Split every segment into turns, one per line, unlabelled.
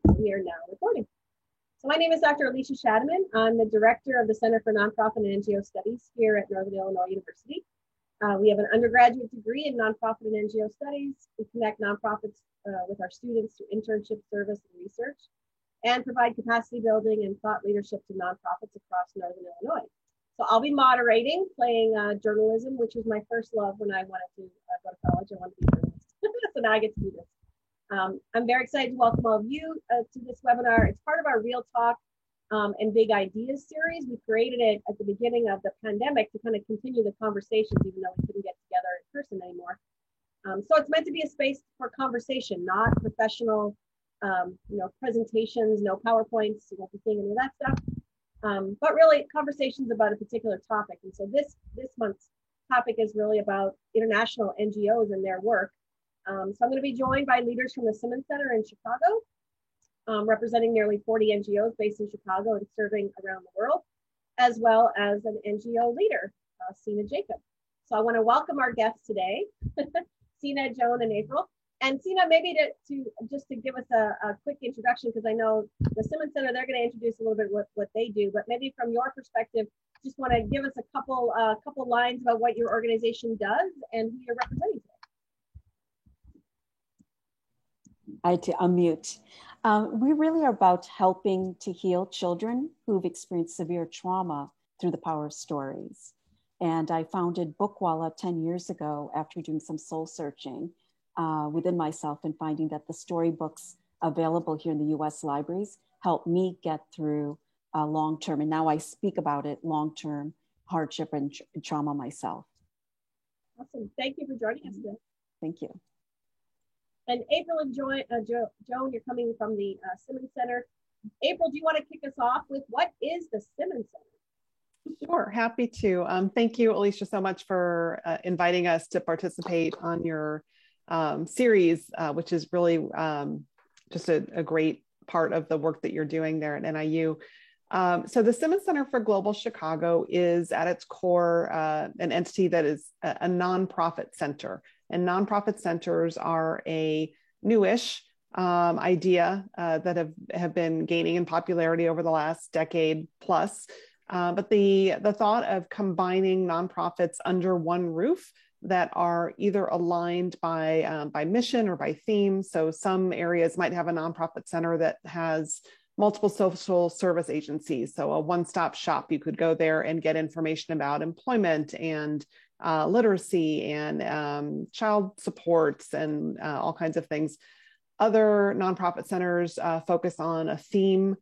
we are now recording. So my name is Dr. Alicia Shadaman. I'm the director of the Center for Nonprofit and NGO Studies here at Northern Illinois University. We have an undergraduate degree in nonprofit and NGO studies. We connect nonprofits with our students through internship, service, and research, and provide capacity building and thought leadership to nonprofits across Northern Illinois. So I'll be moderating, playing journalism, which was my first love when I wanted to go to college. I wanted to be a journalist. So now I get to do this. I'm very excited to welcome all of you to this webinar. It's part of our Real Talk and Big Ideas series. We created it at the beginning of the pandemic to kind of continue the conversations, even though we couldn't get together in person anymore. So it's meant to be a space for conversation, not professional, presentations, no PowerPoints. You won't be seeing any of that stuff. But really conversations about a particular topic. And so this month's topic is really about international NGOs and their work. So I'm going to be joined by leaders from the Simmons Center in Chicago, representing nearly 40 NGOs based in Chicago and serving around the world, as well as an NGO leader, Sina Jacob. So I want to welcome our guests today, Sina, Joan, and April. And Sina, maybe to give us a quick introduction, because I know the Simmons Center, they're going to introduce a little bit what they do, but maybe from your perspective, just want to give us a couple lines about what your organization does and who you're representing today.
I had to unmute. We really are about helping to heal children who've experienced severe trauma through the power of stories. And I founded Bookwala 10 years ago after doing some soul searching within myself and finding that the storybooks available here in the US libraries helped me get through long-term, and now I speak about it, long-term hardship and trauma myself.
Awesome. Thank you for joining us today.
Thank you.
And April and Joan, you're coming from the Simmons Center. April, do you want to kick us off with what is the Simmons Center?
Sure, happy to. Thank you, Alicia, so much for inviting us to participate on your series, which is really just a great part of the work that you're doing there at NIU. So the Simmons Center for Global Chicago is at its core an entity that is a nonprofit center. And nonprofit centers are a newish idea that have been gaining in popularity over the last decade plus. But the thought of combining nonprofits under one roof that are either aligned by mission or by theme. So some areas might have a nonprofit center that has multiple social service agencies. So a one-stop shop, you could go there and get information about employment and literacy and child supports and all kinds of things. Other nonprofit centers focus on a theme,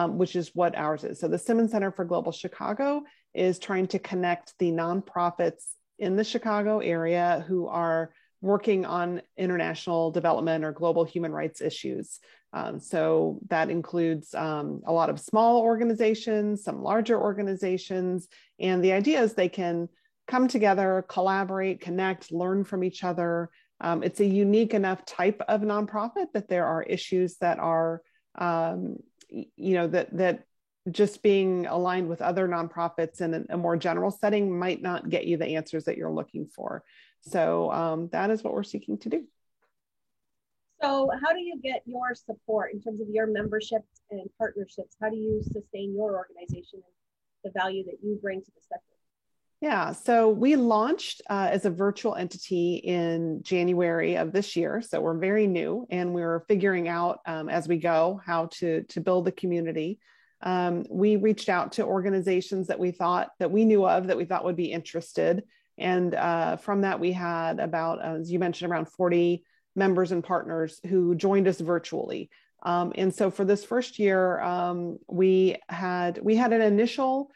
which is what ours is. So the Simmons Center for Global Chicago is trying to connect the nonprofits in the Chicago area who are working on international development or global human rights issues. So that includes a lot of small organizations, some larger organizations, and the idea is they can come together, collaborate, connect, learn from each other. It's a unique enough type of nonprofit that there are issues that are, that just being aligned with other nonprofits in a more general setting might not get you the answers that you're looking for. So that is what we're seeking to do.
So how do you get your support in terms of your memberships and partnerships? How do you sustain your organization and the value that you bring to the sector?
Yeah, so we launched as a virtual entity in January of this year. So we're very new and we're figuring out as we go how to build the community. We reached out to organizations that we knew of that we thought would be interested. And from that, we had about, as you mentioned, around 40 members and partners who joined us virtually. And so for this first year, we had an initial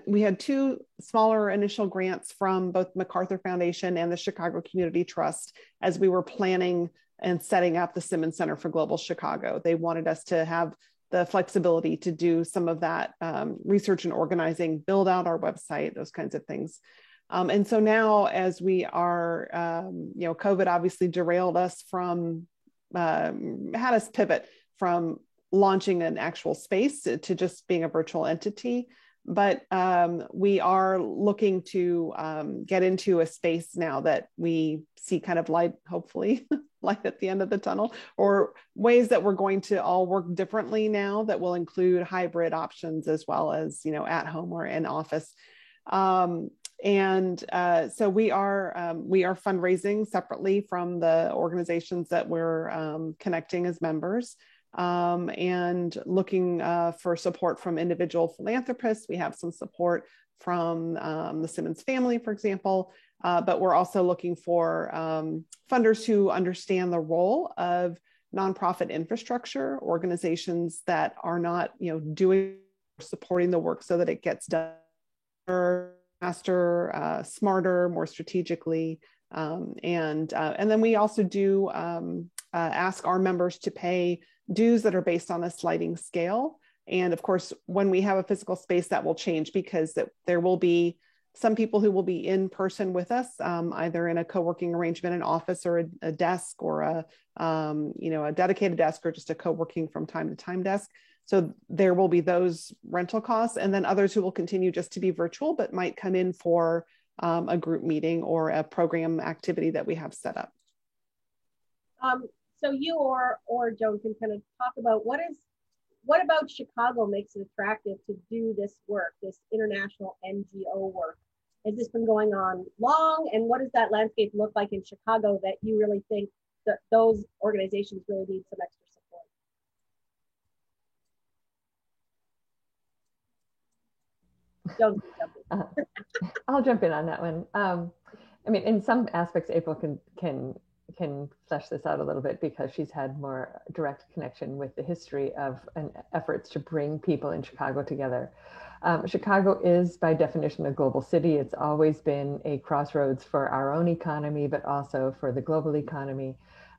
we had two smaller initial grants from both MacArthur Foundation and the Chicago Community Trust as we were planning and setting up the Simmons Center for Global Chicago. They wanted us to have the flexibility to do some of that research and organizing, build out our website, those kinds of things. And so now as we are, COVID obviously derailed us from, had us pivot from launching an actual space to just being a virtual entity. but we are looking to get into a space now that we see kind of light, hopefully, light at the end of the tunnel, or ways that we're going to all work differently now that will include hybrid options as well as, you know, at home or in office. So we are fundraising separately from the organizations that we're connecting as members. And looking for support from individual philanthropists. We have some support from the Simmons family, for example, but we're also looking for funders who understand the role of nonprofit infrastructure, organizations that are not, you know, supporting the work so that it gets done faster, smarter, more strategically. And then we also do ask our members to pay dues that are based on a sliding scale. And of course, when we have a physical space, that will change because there will be some people who will be in person with us, either in a co-working arrangement, an office or a desk, or a dedicated desk, or just a co-working from time to time desk. So there will be those rental costs, and then others who will continue just to be virtual, but might come in for a group meeting or a program activity that we have set up.
So you or Joan can kind of talk about what about Chicago makes it attractive to do this work, this international NGO work? Has this been going on long? And what does that landscape look like in Chicago that you really think that those organizations really need some extra support? Joan,
I'll jump in on that one. I mean, in some aspects, April can flesh this out a little bit because she's had more direct connection with the history of efforts to bring people in Chicago together. Chicago is by definition a global city. It's always been a crossroads for our own economy, but also for the global economy,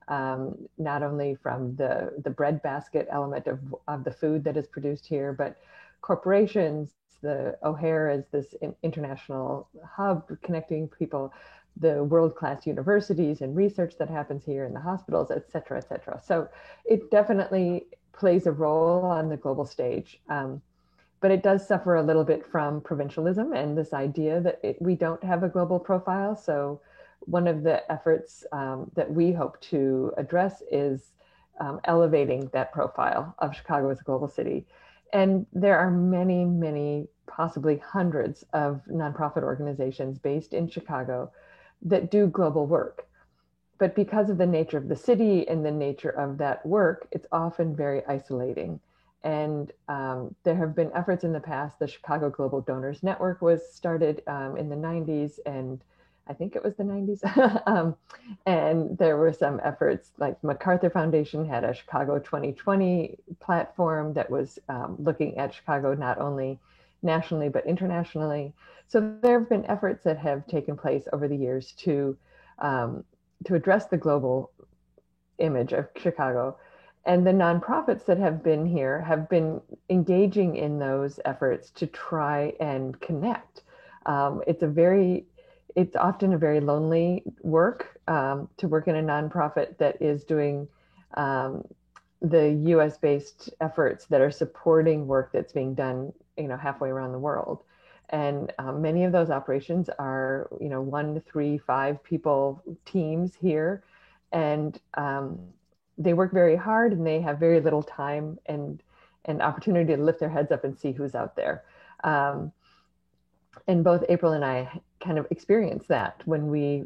not only from the breadbasket element of the food that is produced here, but corporations. The O'Hare is this international hub connecting people, the world-class universities and research that happens here in the hospitals, et cetera, et cetera. So it definitely plays a role on the global stage. But it does suffer a little bit from provincialism and this idea that we don't have a global profile. So one of the efforts that we hope to address is elevating that profile of Chicago as a global city. And there are many, many, possibly hundreds of nonprofit organizations based in Chicago that do global work. But because of the nature of the city and the nature of that work, it's often very isolating. And there have been efforts in the past. The Chicago Global Donors Network was started in the 90s, and I think it was the 90s. And there were some efforts, like MacArthur Foundation had a Chicago 2020 platform that was looking at Chicago not only nationally, but internationally. So there have been efforts that have taken place over the years to address the global image of Chicago. And the nonprofits that have been here have been engaging in those efforts to try and connect. It's often a very lonely work to work in a nonprofit that is doing the US-based efforts that are supporting work that's being done, halfway around the world. And many of those operations are, 1 to 3, 5 people teams here. And they work very hard and they have very little time and opportunity to lift their heads up and see who's out there. And both April and I kind of experienced that when we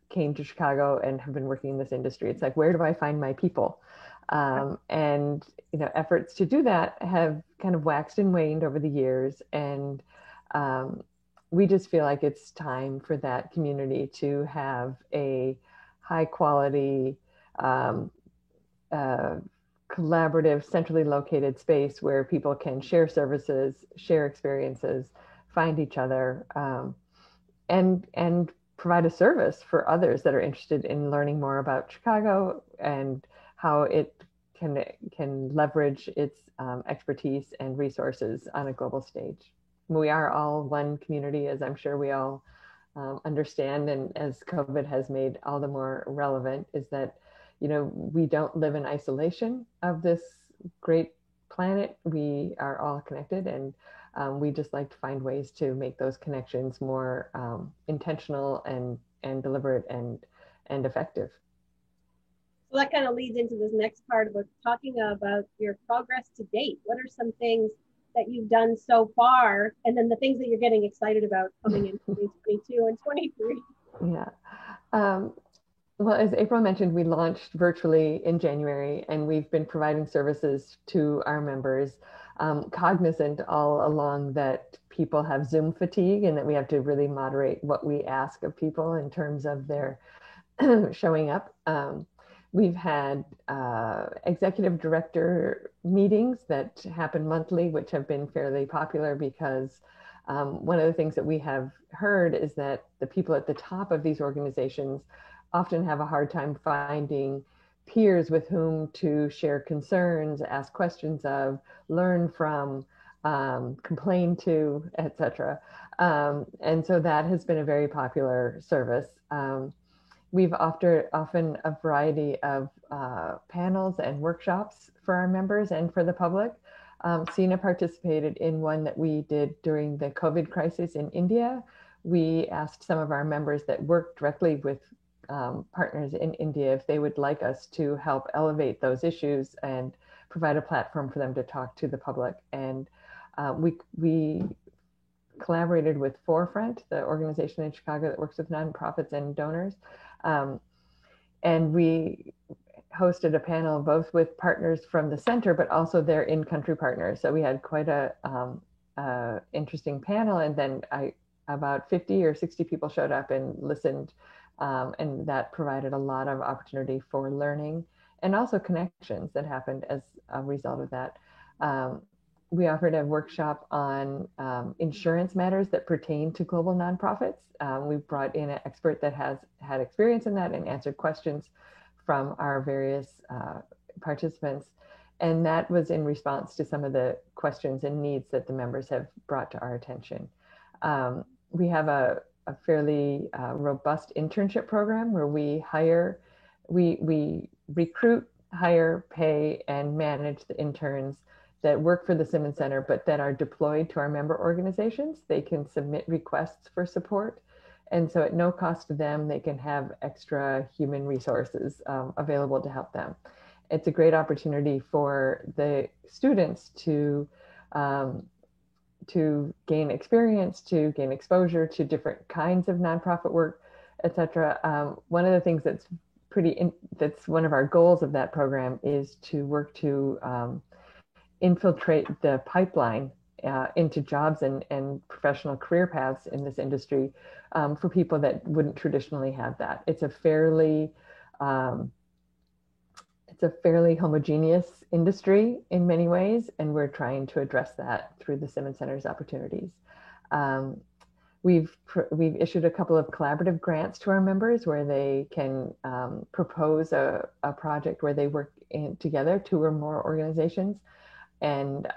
came to Chicago and have been working in this industry. It's like, where do I find my people? And efforts to do that have kind of waxed and waned over the years. And we just feel like it's time for that community to have a high quality, collaborative, centrally located space where people can share services, share experiences, find each other, and provide a service for others that are interested in learning more about Chicago and how it can leverage its expertise and resources on a global stage. We are all one community, as I'm sure we all understand, and as COVID has made all the more relevant, is that we don't live in isolation of this great planet. We are all connected, and We just like to find ways to make those connections more intentional and deliberate and effective.
So that kind of leads into this next part about talking about your progress to date. What are some things that you've done so far, and then the things that you're getting excited about coming in 2022 and 23?
Yeah. Well, as April mentioned, we launched virtually in January, and we've been providing services to our members, cognizant all along that people have Zoom fatigue and that we have to really moderate what we ask of people in terms of their showing up. We've had executive director meetings that happen monthly, which have been fairly popular because one of the things that we have heard is that the people at the top of these organizations often have a hard time finding peers with whom to share concerns, ask questions of, learn from, complain to, etc. And so that has been a very popular service. We've often a variety of panels and workshops for our members and for the public. Sina participated in one that we did during the COVID crisis in India. We asked some of our members that work directly with partners in India if they would like us to help elevate those issues and provide a platform for them to talk to the public. And we collaborated with Forefront, the organization in Chicago that works with nonprofits and donors. And we hosted a panel both with partners from the center, but also their in-country partners. So we had quite a interesting panel. And then about 50 or 60 people showed up and listened. And that provided a lot of opportunity for learning and also connections that happened as a result of that. We offered a workshop on insurance matters that pertain to global nonprofits. We brought in an expert that has had experience in that and answered questions from our various participants. And that was in response to some of the questions and needs that the members have brought to our attention. We have a fairly robust internship program where we recruit, hire, pay, and manage the interns that work for the Simmons Center, but that are deployed to our member organizations. They can submit requests for support. And so at no cost to them, they can have extra human resources available to help them. It's a great opportunity for the students to gain experience, to gain exposure to different kinds of nonprofit work, et cetera. One of the things that's that's one of our goals of that program is to work to infiltrate the pipeline into jobs and professional career paths in this industry for people that wouldn't traditionally have that. It's a fairly homogeneous industry in many ways, and we're trying to address that through the Simmons Center's opportunities. We've issued a couple of collaborative grants to our members where they can propose a project where they work together, 2 or more organizations, and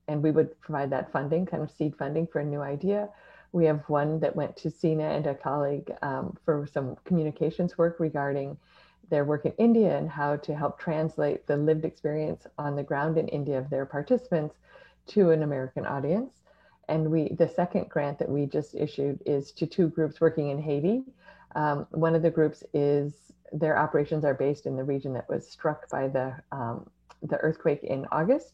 we would provide that funding, kind of seed funding for a new idea. We have one that went to Sina and a colleague for some communications work regarding their work in India and how to help translate the lived experience on the ground in India of their participants to an American audience. And the second grant that we just issued is to 2 groups working in Haiti. One of the groups their operations are based in the region that was struck by the earthquake in August.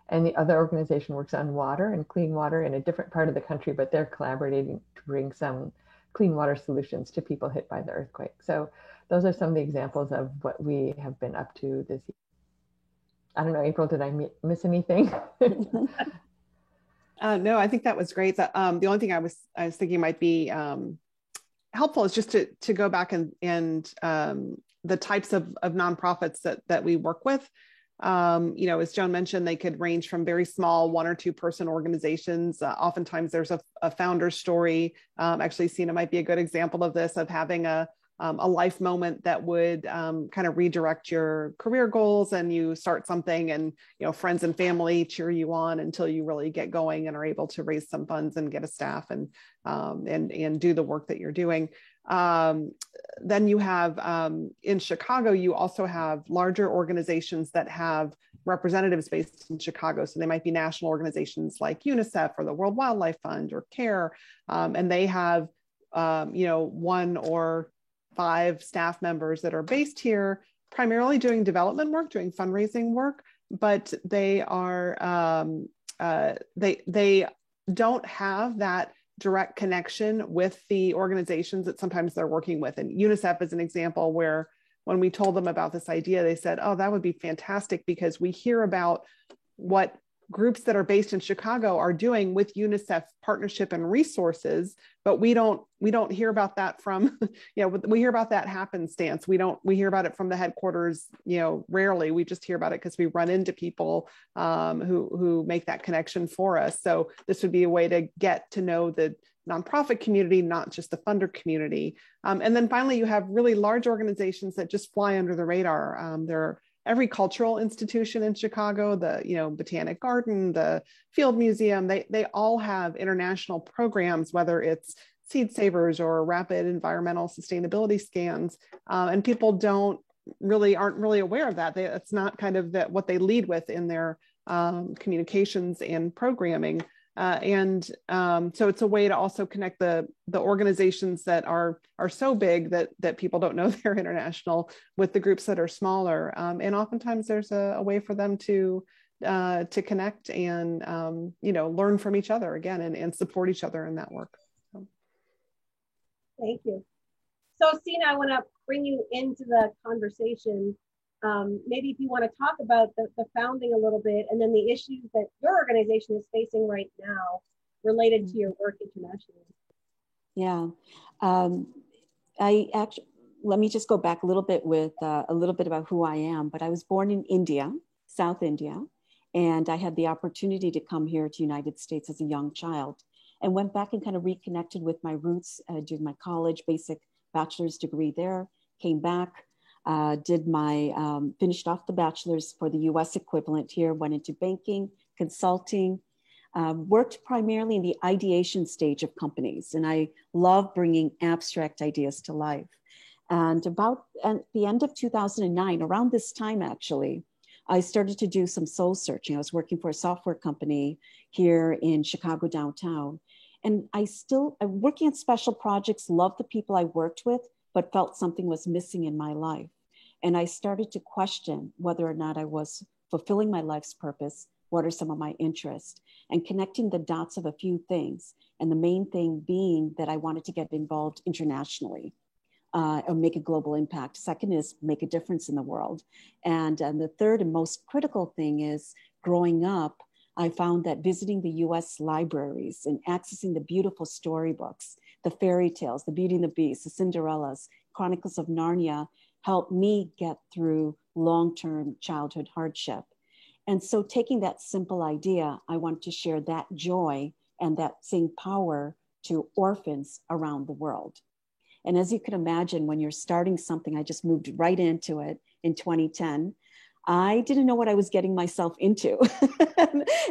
And the other organization works on water and clean water in a different part of the country, but they're collaborating to bring some clean water solutions to people hit by the earthquake. So those are some of the examples of what we have been up to this year. I don't know, April, did I miss anything?
No, I think that was great. The only thing I was thinking might be helpful is just to go back and the types of nonprofits that we work with. As Joan mentioned, they could range from very small 1 or 2 person organizations. Oftentimes there's a founder story. Actually, Sina might be a good example of this, of having a life moment that would kind of redirect your career goals, and you start something and, friends and family cheer you on until you really get going and are able to raise some funds and get a staff and do the work that you're doing. Then you have in Chicago, you also have larger organizations that have representatives based in Chicago. So they might be national organizations like UNICEF or the World Wildlife Fund or CARE. And they have, 1 or 5 staff members that are based here, primarily doing development work, doing fundraising work, but they are, they don't have that direct connection with the organizations that sometimes they're working with. And UNICEF is an example where when we told them about this idea, they said, oh, that would be fantastic, because we hear about what groups that are based in Chicago are doing with UNICEF partnership and resources, but we don't hear about that from, we hear about that happenstance. We hear about it from the headquarters, rarely. We just hear about it because we run into people who make that connection for us. So this would be a way to get to know the nonprofit community, not just the funder community. And then finally, you have really large organizations that just fly under the radar. There are every cultural institution in Chicago, the Botanic Garden, the Field Museum, they all have international programs, whether it's Seed Savers or rapid environmental sustainability scans, and people aren't really aware of that. It's not kind of what they lead with in their communications and programming. So it's a way to also connect the organizations that are so big that people don't know they're international with the groups that are smaller. And oftentimes there's a way for them to connect and learn from each other again and support each other in that work. So.
Thank you. So Sina, I want to bring you into the conversation. Maybe if you want to talk about the founding a little bit, and then the issues that your organization is facing right now related to your work internationally.
Yeah, let me just go back a little bit with a little bit about who I am. But I was born in India, South India, and I had the opportunity to come here to the United States as a young child, and went back and kind of reconnected with my roots, did my college basic bachelor's degree there, came back. Finished off the bachelor's for the US equivalent here, went into banking, consulting, worked primarily in the ideation stage of companies. And I love bringing abstract ideas to life. And at the end of 2009, around this time, actually, I started to do some soul searching. I was working for a software company here in Chicago downtown. And I'm working on special projects, loved the people I worked with, but felt something was missing in my life. And I started to question whether or not I was fulfilling my life's purpose, what are some of my interests, and connecting the dots of a few things. And the main thing being that I wanted to get involved internationally or make a global impact. Second is make a difference in the world. And the third and most critical thing is growing up, I found that visiting the US libraries and accessing the beautiful storybooks, the fairy tales, the Beauty and the Beast, the Cinderellas, Chronicles of Narnia, helped me get through long-term childhood hardship. And so taking that simple idea, I want to share that joy and that same power to orphans around the world. And as you can imagine, when you're starting something, I just moved right into it in 2010. I didn't know what I was getting myself into.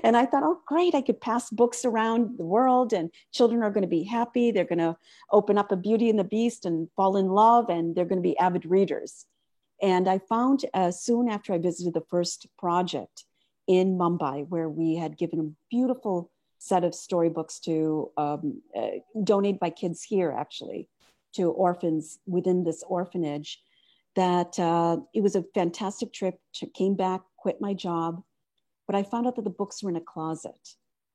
And I thought, oh, great, I could pass books around the world and children are going to be happy. They're going to open up a Beauty and the Beast and fall in love, and they're going to be avid readers. And I found soon after I visited the first project in Mumbai, where we had given a beautiful set of storybooks to donate by kids here, actually, to orphans within this orphanage, that it was a fantastic trip. Came back, quit my job, but I found out that the books were in a closet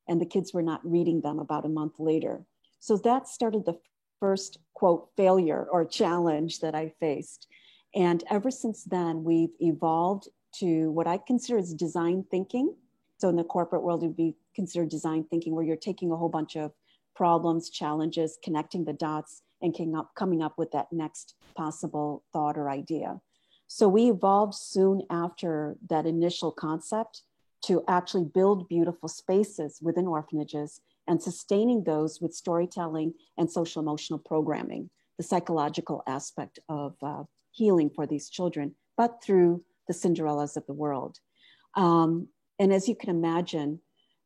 and the kids were not reading them about a month later. So that started the first, quote, failure or challenge that I faced. And ever since then, we've evolved to what I consider as design thinking. So in the corporate world, it would be considered design thinking, where you're taking a whole bunch of problems, challenges, connecting the dots, and coming up with that next possible thought or idea. So we evolved soon after that initial concept to actually build beautiful spaces within orphanages and sustaining those with storytelling and social emotional programming, the psychological aspect of healing for these children, but through the Cinderellas of the world. And as you can imagine,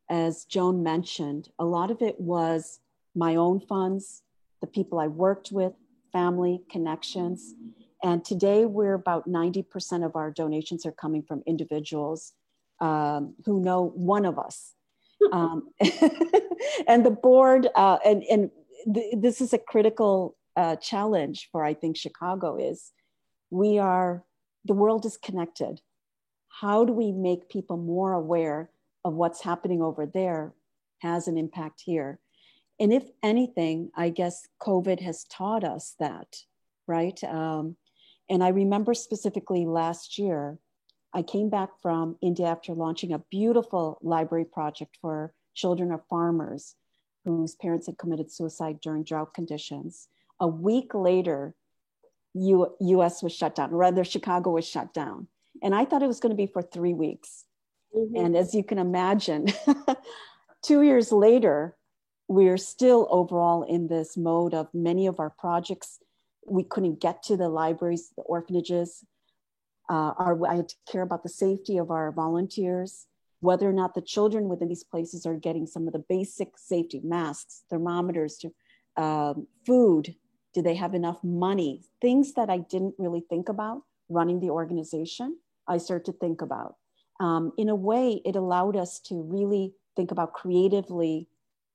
as Joan mentioned, a lot of it was my own funds, the people I worked with, family, connections. And today we're about 90% of our donations are coming from individuals who know one of us. And the board, this is a critical challenge for, I think, Chicago is the world is connected. How do we make people more aware of what's happening over there has an impact here? And if anything, I guess COVID has taught us that, right? And I remember specifically last year, I came back from India after launching a beautiful library project for children of farmers whose parents had committed suicide during drought conditions. A week later, US was shut down, or rather Chicago was shut down. And I thought it was going to be for 3 weeks. Mm-hmm. And as you can imagine, 2 years later, we're still overall in this mode of many of our projects. We couldn't get to the libraries, the orphanages. I had to care about the safety of our volunteers, whether or not the children within these places are getting some of the basic safety, masks, thermometers, food. Do they have enough money? Things that I didn't really think about running the organization, I started to think about. In a way, it allowed us to really think about creatively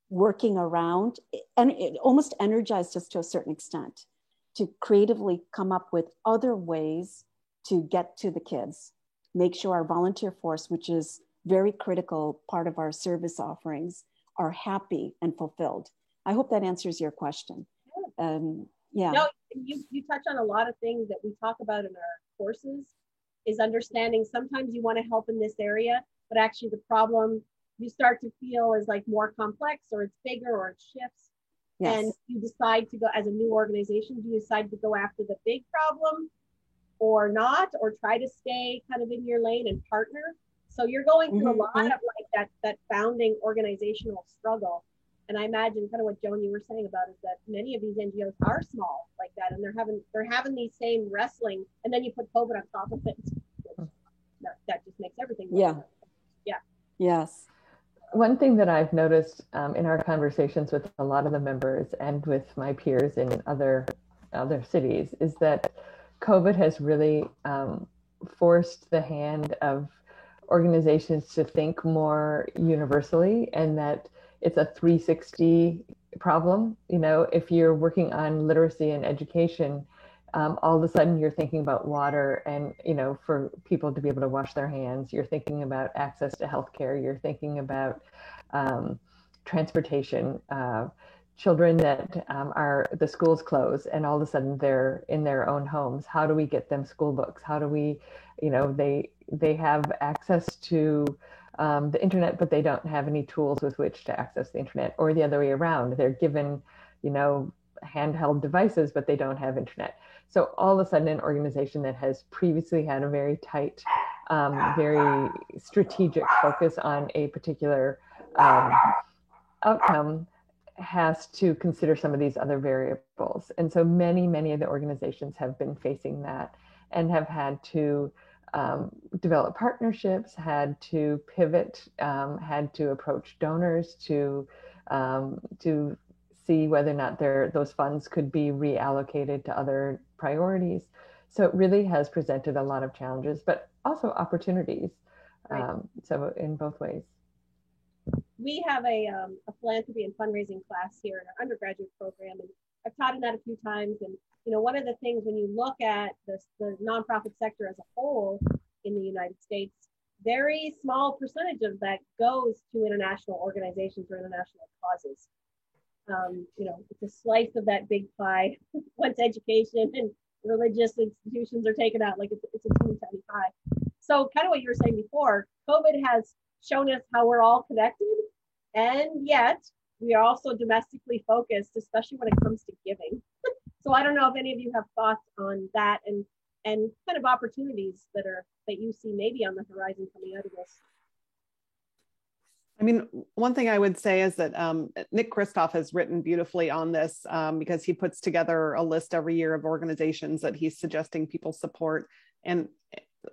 working around, and it almost energized us to a certain extent to creatively come up with other ways to get to the kids, make sure our volunteer force, which is very critical part of our service offerings, are happy and fulfilled. I hope that answers your question. Yeah.
No, you touch on a lot of things that we talk about in our courses, is understanding sometimes you want to help in this area, but actually the problem you start to feel is like more complex, or it's bigger, or it shifts. Yes. And you decide to go, as a new organization, do you decide to go after the big problem or not, or try to stay kind of in your lane and partner? So you're going through a lot of like that founding organizational struggle. And I imagine kind of what Joan, you were saying about is that many of these NGOs are small like that, and they're having these same wrestling, and then you put COVID on top of it. That just makes everything worse. Yeah.
Yes.
One thing that I've noticed in our conversations with a lot of the members and with my peers in other cities is that COVID has really forced the hand of organizations to think more universally, and that it's a 360 problem. You know, if you're working on literacy and education, all of a sudden you're thinking about water and, you know, for people to be able to wash their hands. You're thinking about access to healthcare. You're thinking about transportation. Children that are the schools closed and all of a sudden they're in their own homes. How do we get them school books? How do we, you know, they have access to the internet, but they don't have any tools with which to access the internet, or the other way around. They're given, you know, handheld devices, but they don't have internet. So all of a sudden, an organization that has previously had a very tight, very strategic focus on a particular outcome has to consider some of these other variables. And so many of the organizations have been facing that and have had to develop partnerships, had to pivot, had to approach donors to see whether or not those funds could be reallocated to other priorities. So it really has presented a lot of challenges, but also opportunities. Right. So in both ways.
We have a philanthropy and fundraising class here in our undergraduate program, and I've taught in that a few times. And you know, one of the things when you look at the nonprofit sector as a whole in the United States, very small percentage of that goes to international organizations or international causes. You know, it's a slice of that big pie once education and religious institutions are taken out, like it's a teeny tiny pie. So kind of what you were saying before, COVID has shown us how we're all connected, and yet we are also domestically focused, especially when it comes to giving. So I don't know if any of you have thoughts on that and kind of opportunities that you see maybe on the horizon coming out of this.
I mean, one thing I would say is that Nick Kristof has written beautifully on this because he puts together a list every year of organizations that he's suggesting people support. And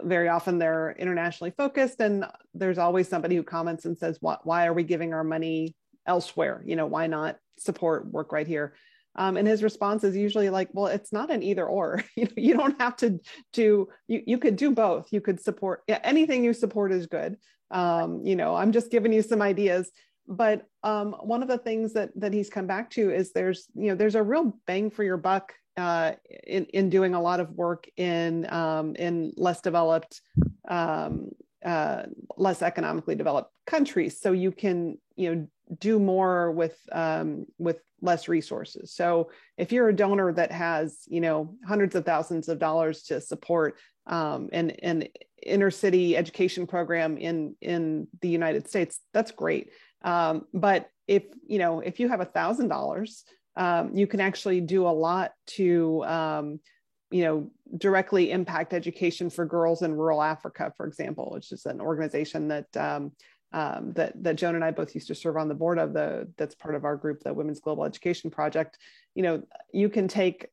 very often they're internationally focused, and there's always somebody who comments and says, why are we giving our money elsewhere? You know, why not support work right here? And his response is usually like, well, it's not an either or. You don't have to do, you could do both. You could support, anything you support is good. I'm just giving you some ideas. But one of the things that he's come back to is there's a real bang for your buck in doing a lot of work in less developed, less economically developed countries. So you can do more with less resources. So if you're a donor that has hundreds of thousands of dollars to support an inner city education program in the United States, that's great. But if you have $1,000, you can actually do a lot to directly impact education for girls in rural Africa, for example, which is an organization that Joan and I both used to serve on the board of. That's part of our group, the Women's Global Education Project. You can take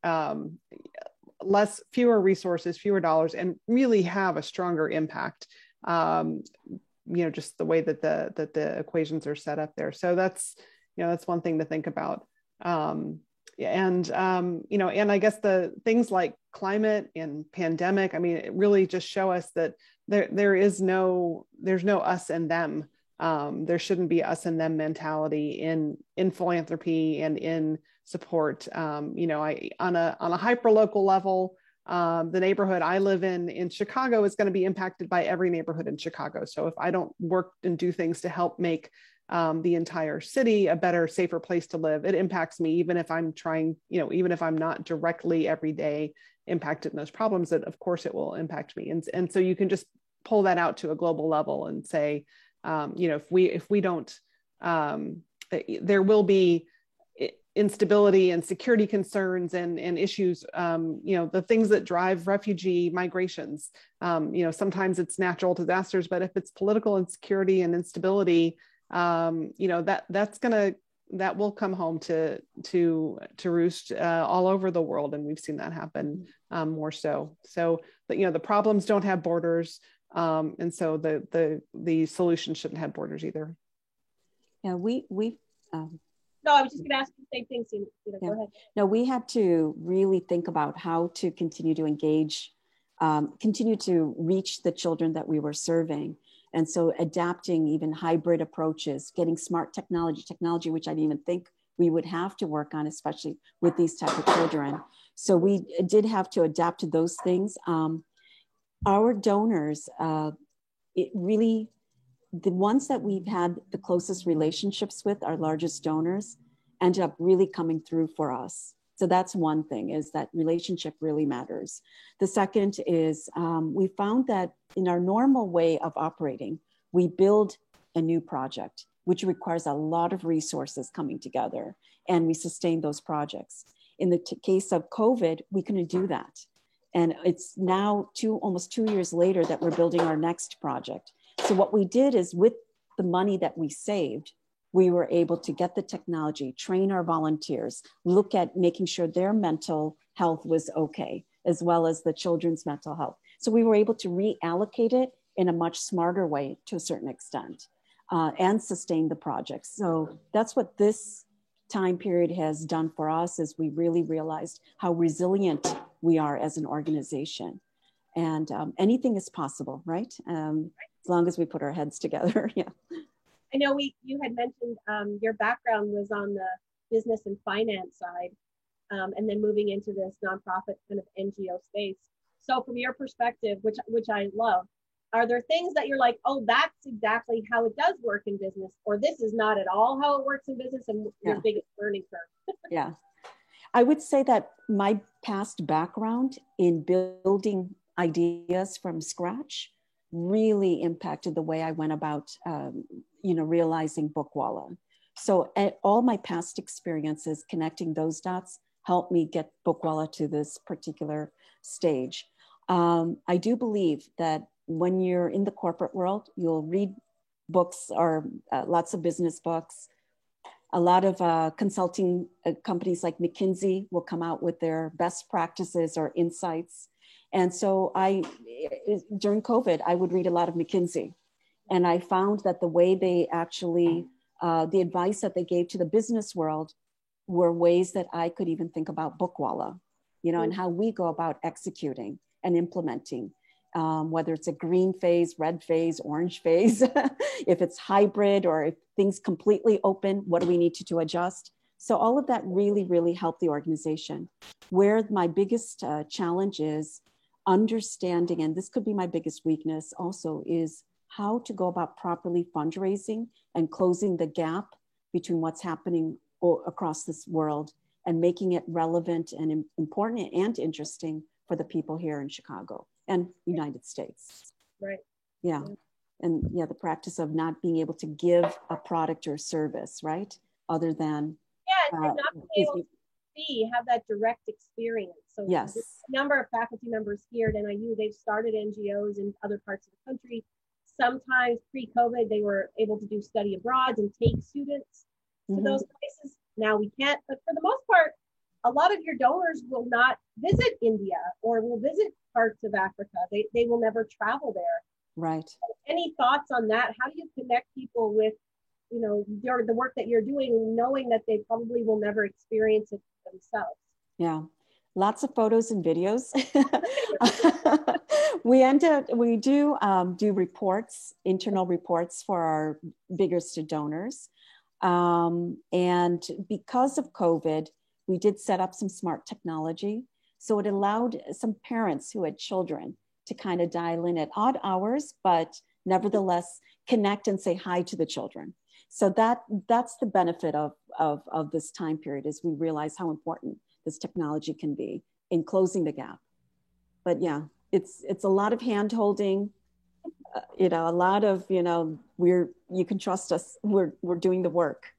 fewer resources, fewer dollars, and really have a stronger impact. Just the way that the equations are set up there. So that's one thing to think about. And I guess the things like climate and pandemic, it really just show us that there's no us and them. There shouldn't be us and them mentality in philanthropy and in support. On a hyper local level, the neighborhood I live in Chicago is going to be impacted by every neighborhood in Chicago. So if I don't work and do things to help make the entire city a better, safer place to live, it impacts me, even if I'm trying, even if I'm not directly every day impacted in those problems, that of course it will impact me. And so you can just pull that out to a global level and say, if we don't, there will be instability and security concerns and issues, the things that drive refugee migrations. Sometimes it's natural disasters, but if it's political insecurity and instability, that will come home to roost all over the world, and we've seen that happen more so. So, the problems don't have borders, and so the solution shouldn't have borders either.
Yeah,
No, I was just going to ask you the same thing. So, go ahead.
No, we had to really think about how to continue to engage, continue to reach the children that we were serving. And so adapting even hybrid approaches, getting smart technology, which I didn't even think we would have to work on, especially with these type of children. So we did have to adapt to those things. Our donors, the ones that we've had the closest relationships with, our largest donors, ended up really coming through for us. So that's one thing, is that relationship really matters. The second is we found that in our normal way of operating, we build a new project, which requires a lot of resources coming together, and we sustain those projects. In the case of COVID, we couldn't do that. And it's now almost 2 years later that we're building our next project. So what we did is, with the money that we saved, we were able to get the technology, train our volunteers, look at making sure their mental health was okay, as well as the children's mental health. So we were able to reallocate it in a much smarter way to a certain extent, and sustain the project. So that's what this time period has done for us, is we really realized how resilient we are as an organization. And anything is possible, right? As long as we put our heads together. Yeah.
I know you had mentioned your background was on the business and finance side, and then moving into this nonprofit kind of NGO space. So from your perspective, which I love, are there things that you're like, oh, that's exactly how it does work in business, or this is not at all how it works in business, and your biggest learning curve?
Yeah. I would say that my past background in building ideas from scratch really impacted the way I went about, realizing Bookwalla. So all my past experiences connecting those dots helped me get Bookwalla to this particular stage. I do believe that when you're in the corporate world, you'll read books, or lots of business books. A lot of consulting companies like McKinsey will come out with their best practices or insights. And so during COVID, I would read a lot of McKinsey. And I found that the way they actually, the advice that they gave to the business world were ways that I could even think about Bookwalla, you know, and how we go about executing and implementing, whether it's a green phase, red phase, orange phase, if it's hybrid or if things completely open, what do we need to do adjust? So all of that really, really helped the organization. Where my biggest challenge is understanding, and this could be my biggest weakness also, is how to go about properly fundraising and closing the gap between what's happening across this world and making it relevant and important and interesting for the people here in Chicago and United States.
Right.
Yeah. And yeah, the practice of not being able to give a product or service, right? Other than
and not being able to have that direct experience. So
yes,
a number of faculty members here at NIU, they've started NGOs in other parts of the country. Sometimes pre-COVID, they were able to do study abroad and take students to those places. Now we can't, but for the most part, a lot of your donors will not visit India or will visit parts of Africa. They will never travel there.
Right.
Any thoughts on that? How do you connect people with, you know, the work that you're doing, knowing that they probably will never experience it themselves?
Yeah, lots of photos and videos. we do reports, internal reports for our biggest donors. And because of COVID, we did set up some smart technology. So it allowed some parents who had children to kind of dial in at odd hours, but nevertheless connect and say hi to the children. So that's the benefit of this time period, is we realize how important this technology can be in closing the gap. But yeah, it's a lot of hand holding, you know, a lot of, you know, you can trust us, we're doing the work.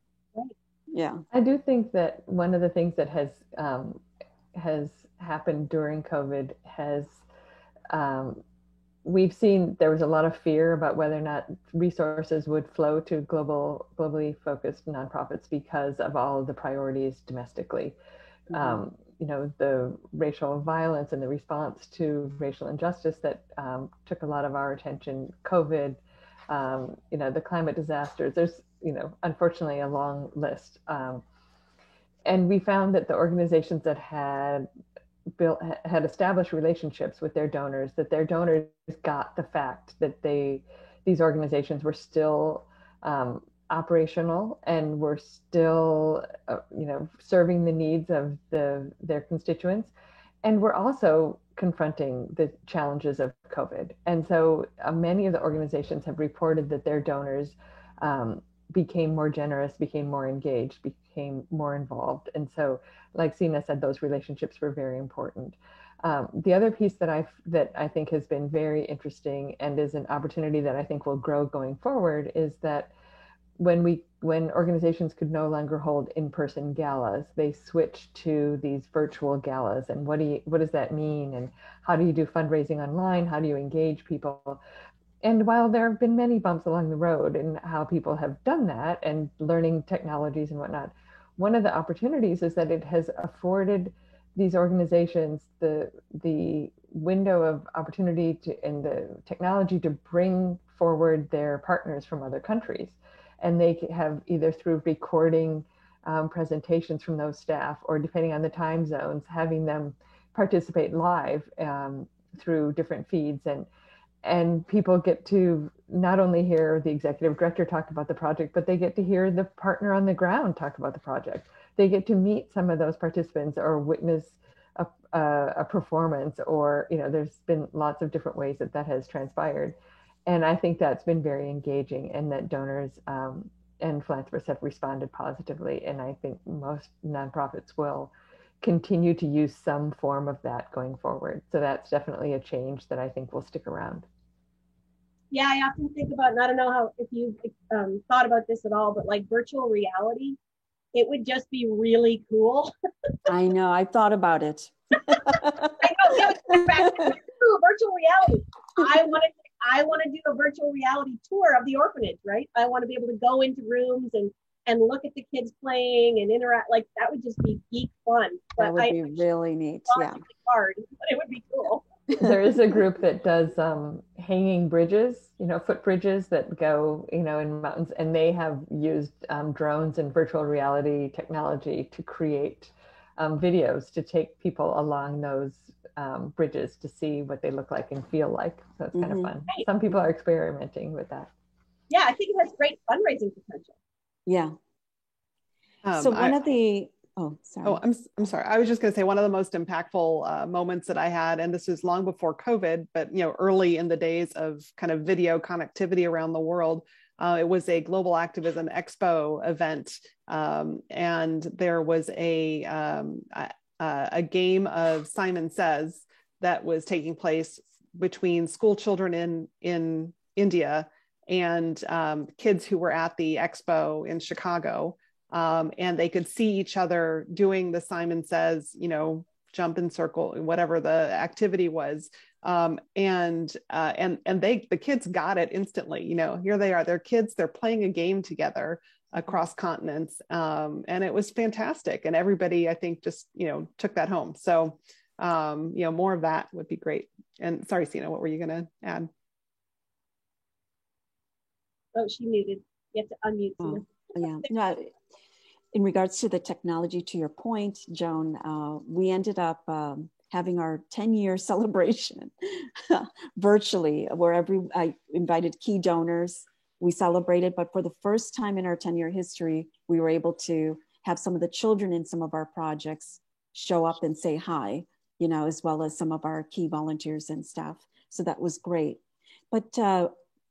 Yeah.
I do think that one of the things that has happened during COVID has, we've seen there was a lot of fear about whether or not resources would flow to globally focused nonprofits because of all of the priorities domestically. You know, the racial violence and the response to racial injustice that took a lot of our attention, COVID, you know, the climate disasters, there's, you know, unfortunately a long list. And we found that the organizations that had established relationships with their donors, that their donors got the fact that these organizations were still operational and were still, you know, serving the needs of their constituents, and were also confronting the challenges of COVID. And so many of the organizations have reported that their donors became more generous, became more engaged, became more involved. And so, like Sina said, those relationships were very important. The other piece that I think has been very interesting and is an opportunity that I think will grow going forward is that when organizations could no longer hold in-person galas, they switched to these virtual galas. And what does that mean? And how do you do fundraising online? How do you engage people? And while there have been many bumps along the road in how people have done that and learning technologies and whatnot, one of the opportunities is that it has afforded these organizations the window of opportunity and the technology to bring forward their partners from other countries. And they have, either through recording presentations from those staff, or depending on the time zones, having them participate live through different feeds. And people get to not only hear the executive director talk about the project, but they get to hear the partner on the ground talk about the project. They get to meet some of those participants or witness a performance, or, you know, there's been lots of different ways that has transpired. And I think that's been very engaging, and that donors and philanthropists have responded positively. And I think most nonprofits will continue to use some form of that going forward. So that's definitely a change that I think will stick around.
Yeah, I often think about, and I don't know if you've thought about this at all, but like virtual reality, it would just be really cool.
I know, I thought about it.
I know, yeah, virtual reality. I want to do a virtual reality tour of the orphanage, right? I want to be able to go into rooms and look at the kids playing and interact. Like, that would just be geek fun.
That would be really neat. Yeah.
Hard, but it would be cool.
There is a group that does hanging bridges, footbridges that go, in mountains, and they have used drones and virtual reality technology to create videos to take people along those bridges to see what they look like and feel like. So it's kind of fun.
Right.
Some people are experimenting with that.
Yeah, I think it has great fundraising potential.
Yeah. So one of the, oh, sorry.
Oh, I'm sorry. I was just going to say one of the most impactful moments that I had, and this was long before COVID, but early in the days of kind of video connectivity around the world. It was a Global Activism Expo event, and there was a game of Simon Says that was taking place between school children in India and kids who were at the expo in Chicago. And they could see each other doing the Simon Says, jump in circle, whatever the activity was. And the kids got it instantly. Here they are, they're kids, they're playing a game together across continents. And it was fantastic. And everybody, I think, just, took that home. So, more of that would be great. And sorry, Sina, what were you going to add?
Oh, she muted. You have to unmute.
Oh, yeah. No, in regards to the technology, to your point, Joan, we ended up having our 10-year celebration virtually, where I invited key donors. We celebrated, but for the first time in our 10-year history, we were able to have some of the children in some of our projects show up and say hi, as well as some of our key volunteers and staff. So that was great. But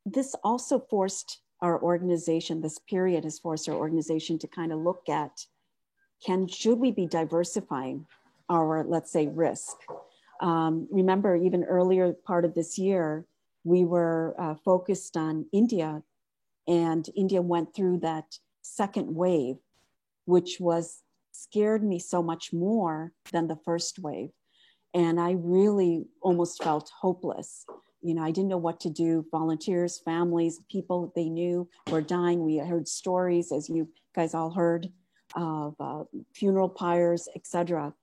this also forced our organization, this period has forced our organization to kind of look at, should we be diversifying our, let's say, risk? Remember, even earlier part of this year, we were focused on India, and India went through that second wave, which scared me so much more than the first wave. And I really almost felt hopeless. I didn't know what to do. Volunteers, families, people they knew were dying. We heard stories, as you guys all heard, of funeral pyres, etc.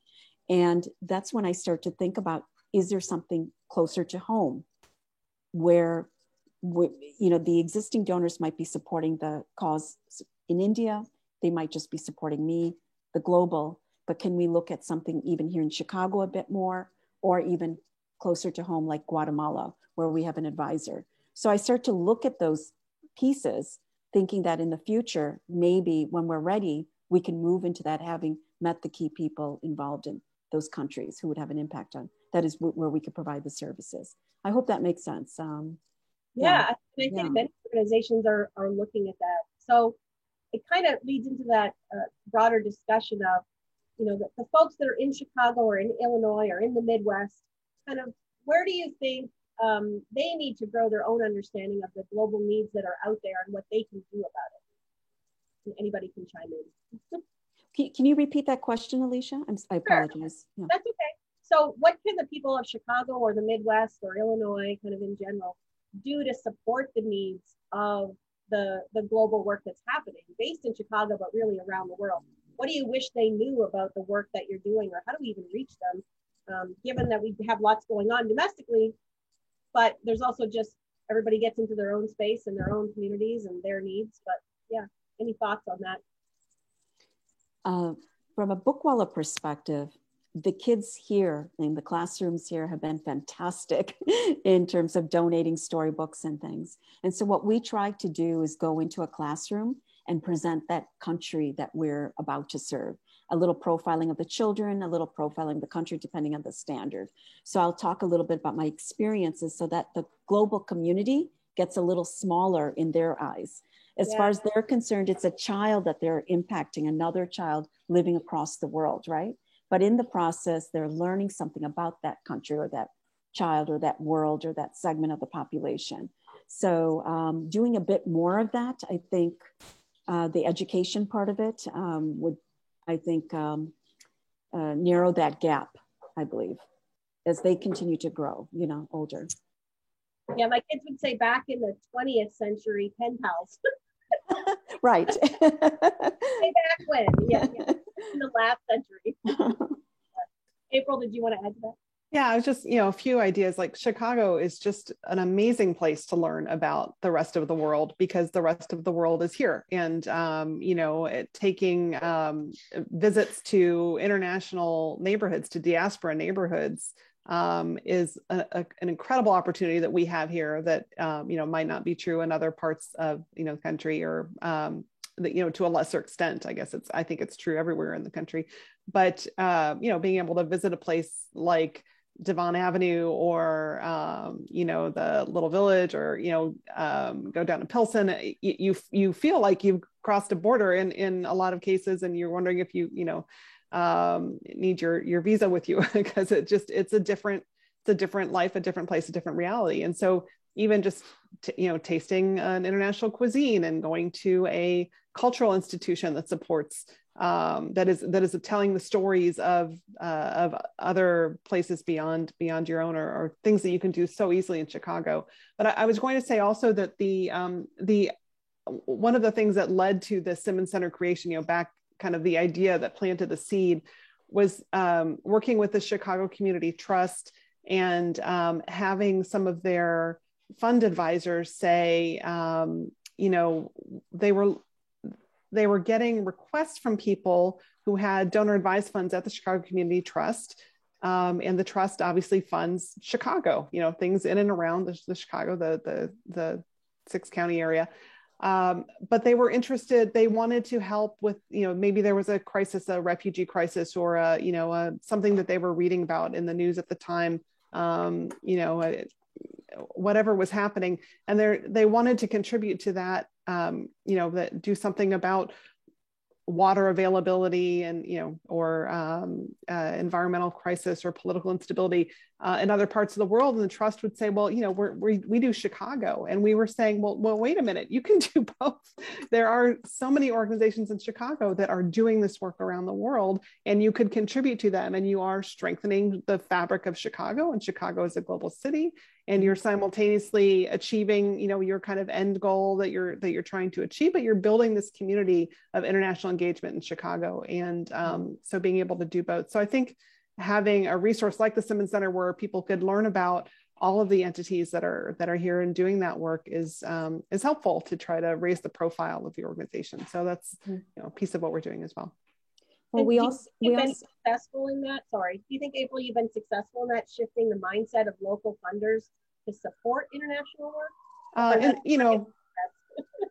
And that's when I start to think about, is there something closer to home where, the existing donors might be supporting the cause in India. They might just be supporting me, the global, but can we look at something even here in Chicago a bit more, or even closer to home like Guatemala, where we have an advisor. So I start to look at those pieces, thinking that in the future, maybe when we're ready, we can move into that, having met the key people involved in those countries who would have an impact on, that is where we could provide the services. I hope that makes sense.
I think many organizations are looking at that. So it kind of leads into that broader discussion of, the folks that are in Chicago or in Illinois or in the Midwest, kind of where do you think they need to grow their own understanding of the global needs that are out there and what they can do about it? And anybody can chime in.
Can you repeat that question, Alicia? I apologize.
Sure. Yeah. That's okay. So what can the people of Chicago or the Midwest or Illinois, kind of in general, do to support the needs of the global work that's happening, based in Chicago, but really around the world? What do you wish they knew about the work that you're doing, or how do we even reach them? Given that we have lots going on domestically, but there's also just everybody gets into their own space and their own communities and their needs. But yeah, any thoughts on that?
From a Bookwalla perspective, the kids here in the classrooms here have been fantastic in terms of donating storybooks and things. And so what we try to do is go into a classroom and present that country that we're about to serve. A little profiling of the children, a little profiling of the country, depending on the standard. So I'll talk a little bit about my experiences so that the global community gets a little smaller in their eyes. As far as they're concerned, it's a child that they're impacting, another child living across the world, right? But in the process, they're learning something about that country or that child or that world or that segment of the population. So doing a bit more of that, I think the education part of it would, I think, narrow that gap, I believe, as they continue to grow, older.
Yeah, my kids would say back in the 20th century, pen pals.
Right.
Way back when, yeah, in the last century. April, did you want to add to that?
Yeah, I was just, a few ideas. Like Chicago is just an amazing place to learn about the rest of the world because the rest of the world is here. And, taking visits to international neighborhoods, to diaspora neighborhoods, is an incredible opportunity that we have here that, might not be true in other parts of, the country or, to a lesser extent. I think it's true everywhere in the country. But, being able to visit a place like Devon Avenue or, the Little Village or, go down to Pilsen, you feel like you've crossed a border in a lot of cases. And you're wondering if you need your visa with you because it's a different life, a different place, a different reality. And so even just, tasting an international cuisine and going to a cultural institution that supports that is telling the stories of other places beyond your own or things that you can do so easily in Chicago. But I was going to say also that the one of the things that led to the Simmons Center creation, back kind of the idea that planted the seed was working with the Chicago Community Trust and having some of their fund advisors say, they were getting requests from people who had donor advised funds at the Chicago Community Trust. And the trust obviously funds Chicago, things in and around the Chicago, the 6-county area. But they were interested, they wanted to help with, maybe there was a crisis, a refugee crisis, or something that they were reading about in the news at the time, whatever was happening. And they wanted to contribute to that, that do something about water availability and, or environmental crisis or political instability in other parts of the world. And the trust would say, well, we do Chicago. And we were saying, well, wait a minute, you can do both. There are so many organizations in Chicago that are doing this work around the world, and you could contribute to them, and you are strengthening the fabric of Chicago, and Chicago is a global city, and you're simultaneously achieving, your kind of end goal that you're trying to achieve, but you're building this community of international engagement in Chicago. And so being able to do both. So I think having a resource like the Simmons Center where people could learn about all of the entities that are here and doing that work is helpful to try to raise the profile of the organization. So that's a piece of what we're doing as well.
Well, we also been successful in that. Sorry, do you think, April, you've been successful in that, shifting the mindset of local funders to support international work?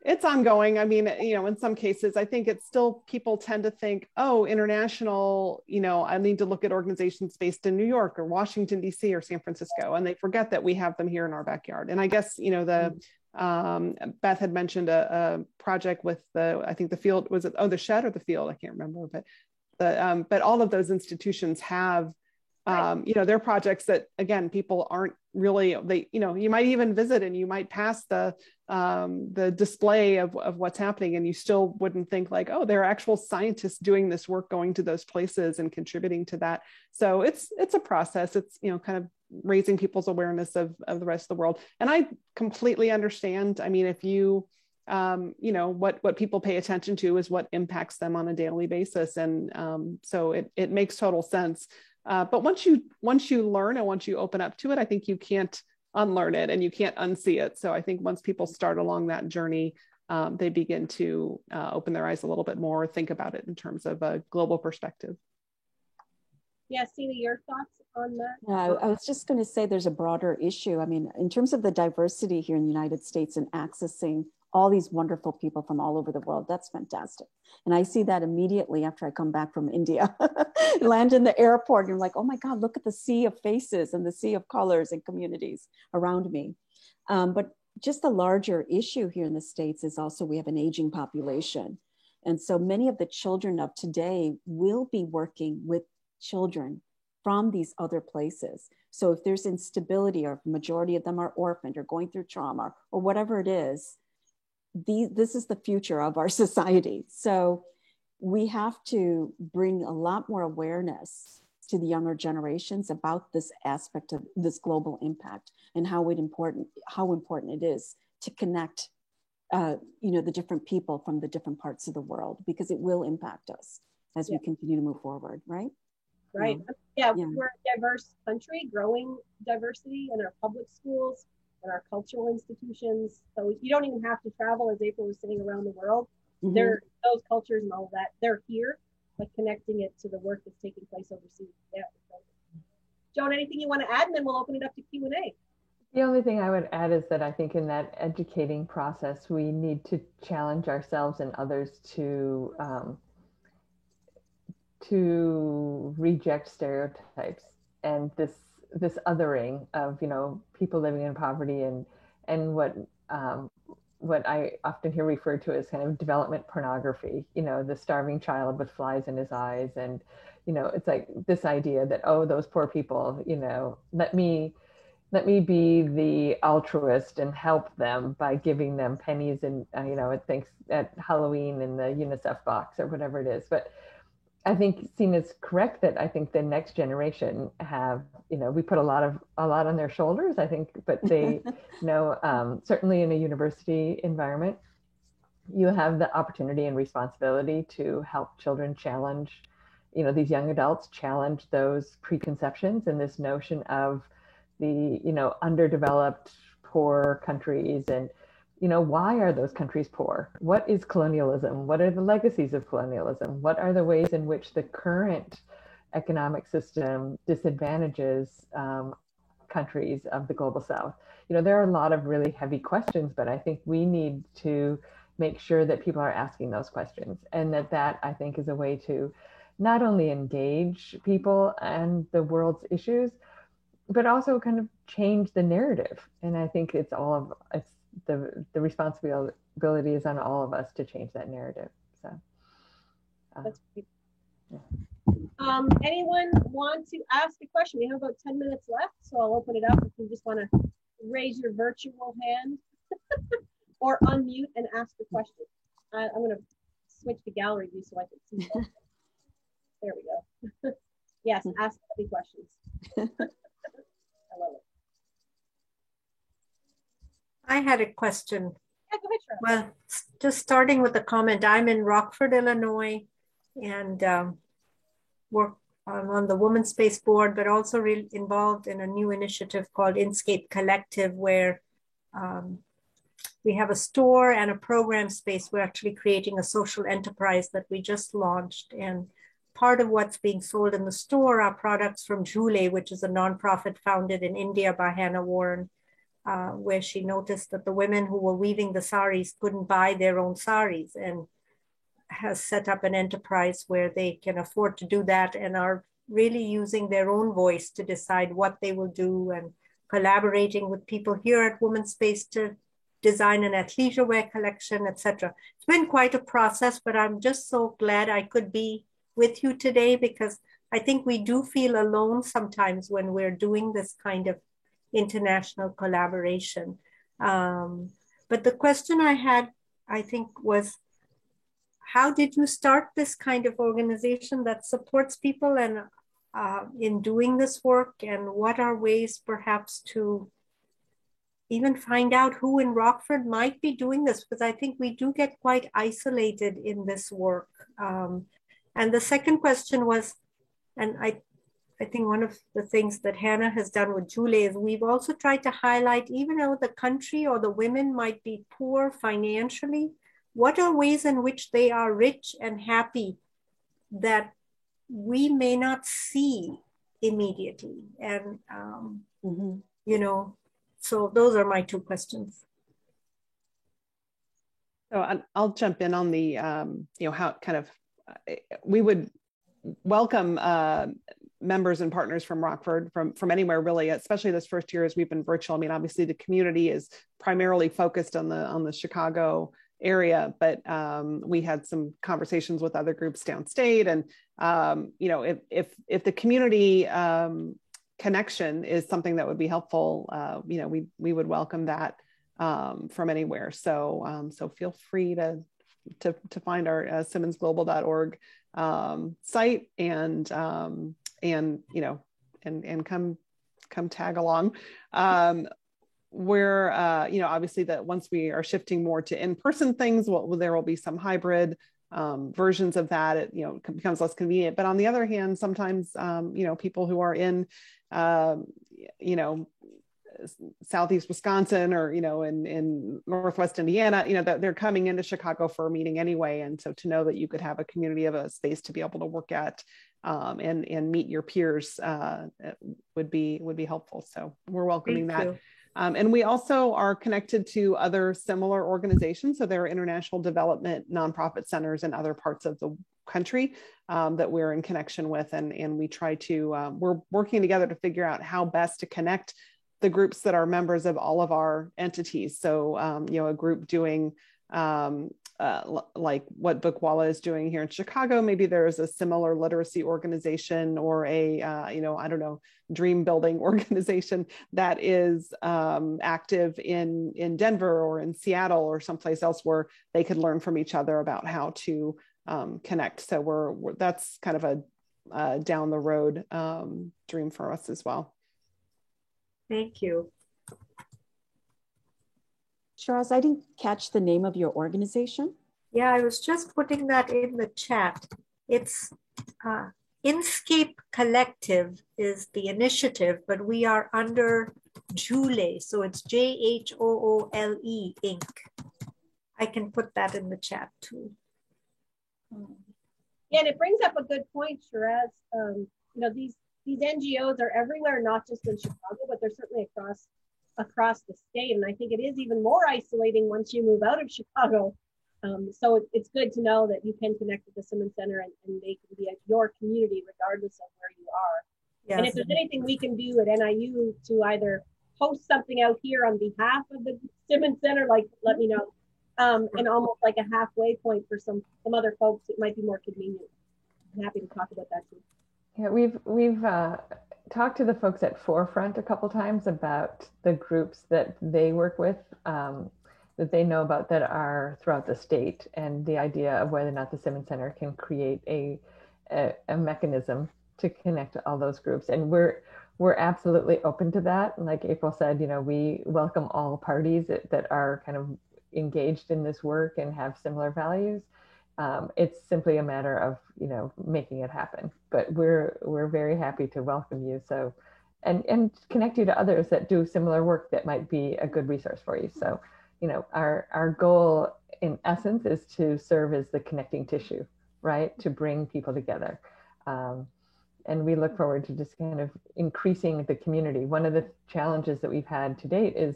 It's ongoing. I mean, in some cases, I think it's still, people tend to think, oh, international, I need to look at organizations based in New York or Washington, D.C. or San Francisco. And they forget that we have them here in our backyard. And I guess, Beth had mentioned a project with I think the field, was it, the shed or the field? I can't remember, but all of those institutions have, they're projects that, again, people aren't really, you might even visit and you might pass the display of what's happening, and you still wouldn't think like, oh, there are actual scientists doing this work, going to those places and contributing to that. So it's a process. It's, kind of raising people's awareness of the rest of the world. And I completely understand. I mean, if you, what people pay attention to is what impacts them on a daily basis. And so it makes total sense. But once you learn and once you open up to it, I think you can't unlearn it and you can't unsee it. So I think once people start along that journey, they begin to open their eyes a little bit more, think about it in terms of a global perspective.
Yeah, Sina, your thoughts on that?
Yeah, I was just going to say there's a broader issue. I mean, in terms of the diversity here in the United States and accessing all these wonderful people from all over the world, that's fantastic. And I see that immediately after I come back from India, land in the airport, and you're like, oh my God, look at the sea of faces and the sea of colors and communities around me. But just the larger issue here in the States is also we have an aging population. And so many of the children of today will be working with children from these other places. So if there's instability, or if the majority of them are orphaned or going through trauma or whatever it is, this is the future of our society. So we have to bring a lot more awareness to the younger generations about this aspect of this global impact and how important it is to connect the different people from the different parts of the world, because it will impact us as we continue to move forward, right?
right? Yeah, we're a diverse country, growing diversity in our public schools and our cultural institutions. So you don't even have to travel, as April was saying, around the world. There, those cultures and all of that, they're here, but connecting it to the work that's taking place overseas. Yeah. Joan, anything you want to add, and then we'll open it up to Q&A.
The only thing I would add is that I think in that educating process, we need to challenge ourselves and others to reject stereotypes and this othering of, you know, people living in poverty and what I often hear referred to as kind of development pornography, you know, the starving child with flies in his eyes. And, you know, it's like this idea that, oh, those poor people, you know, let me be the altruist and help them by giving them pennies and, you know, at Halloween in the UNICEF box or whatever it is. But I think Sina's correct that I think the next generation have, you know, we put a lot on their shoulders, I think, but they, you know, certainly in a university environment, you have the opportunity and responsibility to help children challenge, you know, these young adults challenge those preconceptions and this notion of the, you know, underdeveloped, poor countries and, you know, why are those countries poor? What is colonialism? What are the legacies of colonialism? What are the ways in which the current economic system disadvantages countries of the global South? You know, there are a lot of really heavy questions, but I think we need to make sure that people are asking those questions, and that I think is a way to not only engage people and the world's issues, but also kind of change the narrative. And I think it's the responsibility is on all of us to change that narrative. So
that's great. Yeah. Anyone want to ask a question? We have about 10 minutes left, so I'll open it up if you just want to raise your virtual hand or unmute and ask a question. I'm going to switch to gallery view so I can see that. There we go. Yes, ask any questions. I love it.
I had a question.
Yeah, go ahead, Charlotte.
Well, just starting with a comment, I'm in Rockford, Illinois, and work on the Women's Space Board, but also involved in a new initiative called Inscape Collective, where we have a store and a program space. We're actually creating a social enterprise that we just launched. And part of what's being sold in the store are products from Jule, which is a nonprofit founded in India by Hannah Warren, where she noticed that the women who were weaving the saris couldn't buy their own saris, and has set up an enterprise where they can afford to do that and are really using their own voice to decide what they will do, and collaborating with people here at Women's Space to design an athleisure wear collection, etc. It's been quite a process, but I'm just so glad I could be with you today, because I think we do feel alone sometimes when we're doing this kind of international collaboration. But the question I had, I think, was, how did you start this kind of organization that supports people and in doing this work? And what are ways perhaps to even find out who in Rockford might be doing this? Because I think we do get quite isolated in this work. And the second question was, and I think one of the things that Hannah has done with Jule is we've also tried to highlight, even though the country or the women might be poor financially, what are ways in which they are rich and happy that we may not see immediately? And, you know, so those are my two questions.
So I'll jump in on the, you know, how kind of, we would welcome members and partners from Rockford, from anywhere really, especially this first year as we've been virtual. I mean, obviously the community is primarily focused on the Chicago area, but we had some conversations with other groups downstate, and you know, if the community connection is something that would be helpful, you know, we would welcome that from anywhere. So so feel free to find our simmonsglobal.org site and you know, and come tag along. Where you know, obviously that once we are shifting more to in-person things, there will be some hybrid versions of that, it becomes less convenient. But on the other hand, sometimes people who are in Southeast Wisconsin or in Northwest Indiana, that they're coming into Chicago for a meeting anyway, and so to know that you could have a community of a space to be able to work at and meet your peers would be helpful. So we're welcoming that. And we also are connected to other similar organizations. So there are international development nonprofit centers in other parts of the country that we're in connection with. And we try to, we're working together to figure out how best to connect the groups that are members of all of our entities. So, a group doing like what Bookwalla is doing here in Chicago, maybe there is a similar literacy organization or a, dream building organization that is active in Denver or in Seattle or someplace else where they could learn from each other about how to connect. So we're that's kind of a down the road dream for us as well.
Thank you.
Shiraz, I didn't catch the name of your organization.
Yeah, I was just putting that in the chat. It's Inscape Collective is the initiative, but we are under Joole. So it's JHOOLE Inc. I can put that in the chat too.
Yeah, and it brings up a good point, Shiraz. These NGOs are everywhere, not just in Chicago, but they're certainly across the state. And I think it is even more isolating once you move out of Chicago. So it's good to know that you can connect with the Simmons Center and they can be at your community regardless of where you are. Yes. And if there's anything we can do at NIU to either host something out here on behalf of the Simmons Center, like let me know. And almost like a halfway point for some other folks, it might be more convenient. I'm happy to talk about that too.
Yeah, we've talked to the folks at Forefront a couple times about the groups that they work with, that they know about that are throughout the state, and the idea of whether or not the Simmons Center can create a mechanism to connect all those groups. And we're absolutely open to that. And like April said, we welcome all parties that are kind of engaged in this work and have similar values. It's simply a matter of making it happen. But we're very happy to welcome you. So, and connect you to others that do similar work that might be a good resource for you. So, our goal in essence is to serve as the connecting tissue, right? To bring people together. And we look forward to just kind of increasing the community. One of the challenges that we've had to date is,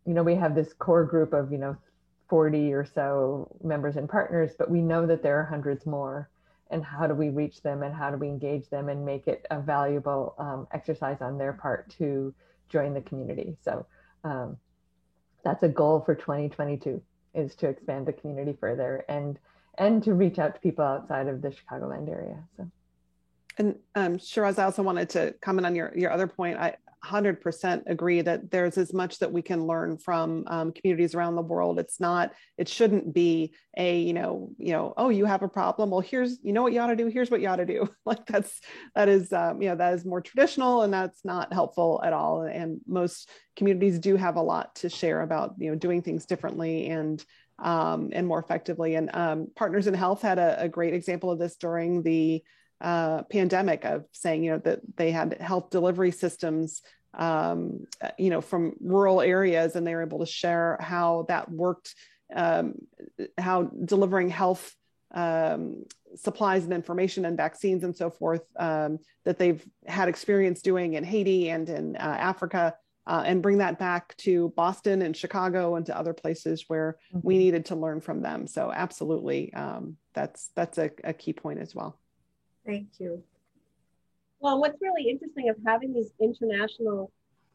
we have this core group of, 40 or so members and partners, but we know that there are hundreds more. And how do we reach them and how do we engage them and make it a valuable exercise on their part to join the community? So that's a goal for 2022, is to expand the community further and to reach out to people outside of the Chicagoland area. So.
And Shiraz, I also wanted to comment on your other point. I 100% agree that there's as much that we can learn from communities around the world. It shouldn't be a, oh, you have a problem. Well, here's, what you ought to do. Here's what you ought to do. Like that is more traditional, and that's not helpful at all. And most communities do have a lot to share about, doing things differently and more effectively. And Partners in Health had a great example of this during the pandemic, of saying, that they had health delivery systems, from rural areas, and they were able to share how that worked, how delivering health supplies and information and vaccines and so forth, that they've had experience doing in Haiti and in Africa, and bring that back to Boston and Chicago and to other places where we needed to learn from them. So absolutely, that's a key point as well.
Thank you.
Well, what's really interesting of having these international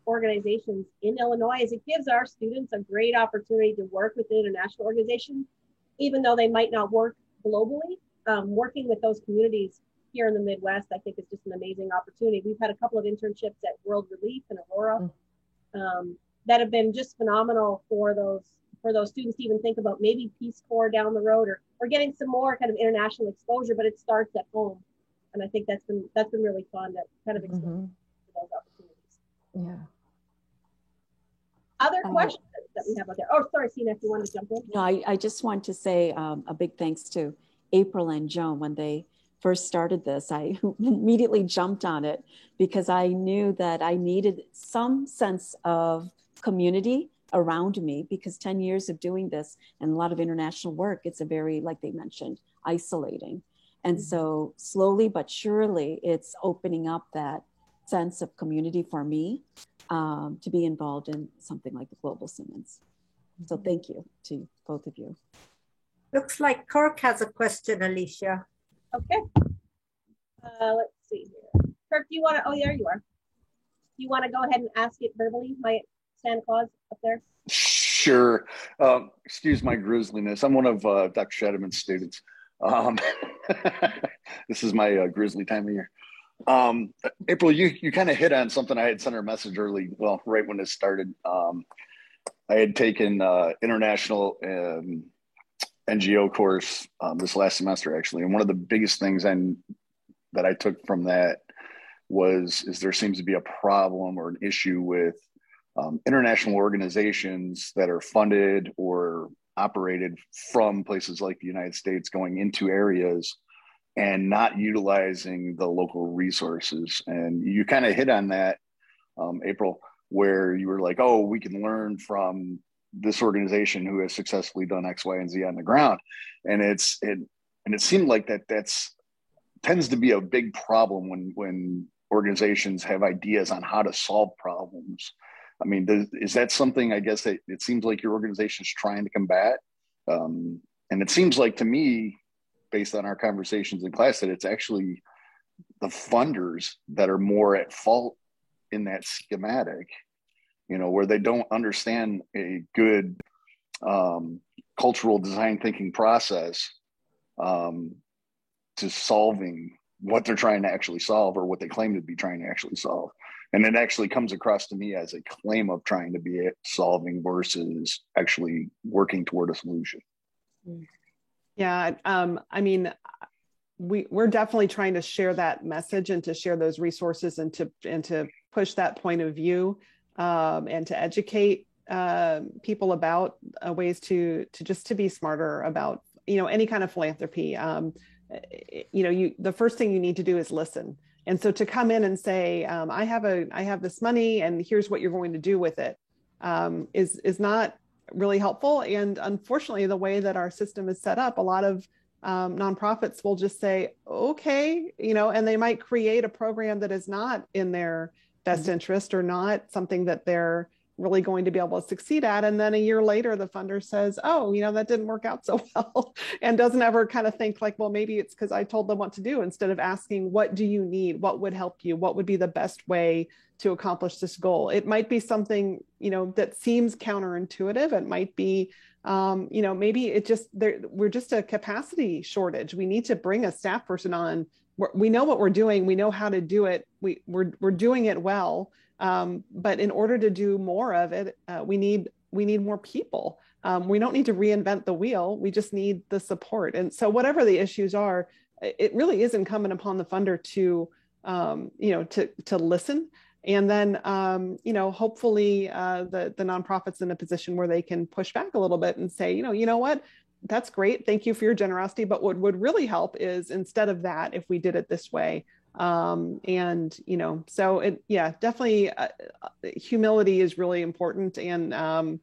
organizations in Illinois is it gives our students a great opportunity to work with the international organizations, even though they might not work globally. Working with those communities here in the Midwest, I think is just an amazing opportunity. We've had a couple of internships at World Relief and Aurora that have been just phenomenal for those students to even think about maybe Peace Corps down the road or getting some more kind of international exposure, but it starts at home. And I think that's been really fun, that kind of experience those opportunities.
Yeah.
Other questions that we have out there? Oh, sorry, Sina, if you want to jump in.
No, I just want to say a big thanks to April and Joan. When they first started this, I immediately jumped on it because I knew that I needed some sense of community around me, because 10 years of doing this and a lot of international work, it's a very, like they mentioned, isolating. And so slowly but surely, it's opening up that sense of community for me to be involved in something like the Global Simmons. So thank you to both of you.
Looks like Kirk has a question, Alicia.
Okay. Let's see here. Kirk, do you want to, oh, there you are. Do you want to go ahead and ask it verbally, my Santa Claus up there?
Sure. Excuse my grizzliness. I'm one of Dr. Shadaman's students. This is my grizzly time of year. April, you kind of hit on something. I had sent her a message early, well, right when this started. I had taken international NGO course this last semester, actually. And one of the biggest things that I took from that is there seems to be a problem or an issue with international organizations that are funded or operated from places like the United States going into areas and not utilizing the local resources. And you kind of hit on that, April, where you were like, oh, we can learn from this organization who has successfully done X, Y, and Z on the ground. And it seemed like that's tends to be a big problem when organizations have ideas on how to solve problems. I mean, is that something, I guess, that it seems like your organization is trying to combat? And it seems like to me, based on our conversations in class, that it's actually the funders that are more at fault in that schematic, where they don't understand a good cultural design thinking process to solving what they're trying to actually solve, or what they claim to be trying to actually solve. And it actually comes across to me as a claim of trying to be solving versus actually working toward a solution.
Yeah, I mean, we're definitely trying to share that message and to share those resources and to push that point of view and to educate people about ways to be smarter about any kind of philanthropy. The first thing you need to do is listen. And so to come in and say, I have this money and here's what you're going to do with it, is not really helpful. And unfortunately, the way that our system is set up, a lot of nonprofits will just say, okay, and they might create a program that is not in their best interest or not something that they're really going to be able to succeed at. And then a year later, the funder says, oh, that didn't work out so well, and doesn't ever kind of think like, well, maybe it's because I told them what to do, instead of asking, what do you need? What would help you? What would be the best way to accomplish this goal? It might be something, that seems counterintuitive. It might be, maybe we're just a capacity shortage. We need to bring a staff person on. We know what we're doing. We know how to do it. We're doing it well. But in order to do more of it, we need more people. We don't need to reinvent the wheel. We just need the support. And so whatever the issues are, it really is incumbent upon the funder to listen. And then, hopefully the nonprofit's in a position where they can push back a little bit and say, you know what, that's great. Thank you for your generosity. But what would really help is, instead of that, if we did it this way. So definitely humility is really important and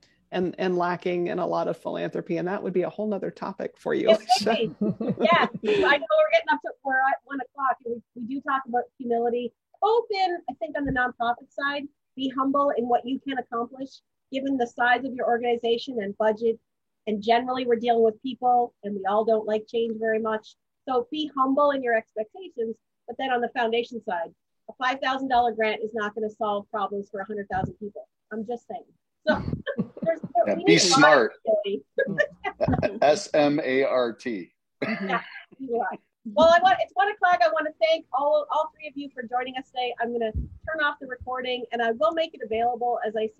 lacking in a lot of philanthropy. And that would be a whole nother topic for you.
Yeah, I know we're getting up to 1 o'clock. And we do talk about humility. Open, I think, on the nonprofit side, be humble in what you can accomplish, given the size of your organization and budget. And generally, we're dealing with people, and we all don't like change very much. So be humble in your expectations. But then on the foundation side, a $5,000 grant is not going to solve problems for 100,000 people. I'm just saying. So
be smart. SMART.
Yeah, you are. Well, it's 1 o'clock. I want to thank all three of you for joining us today. I'm going to turn off the recording, and I will make it available, as I said.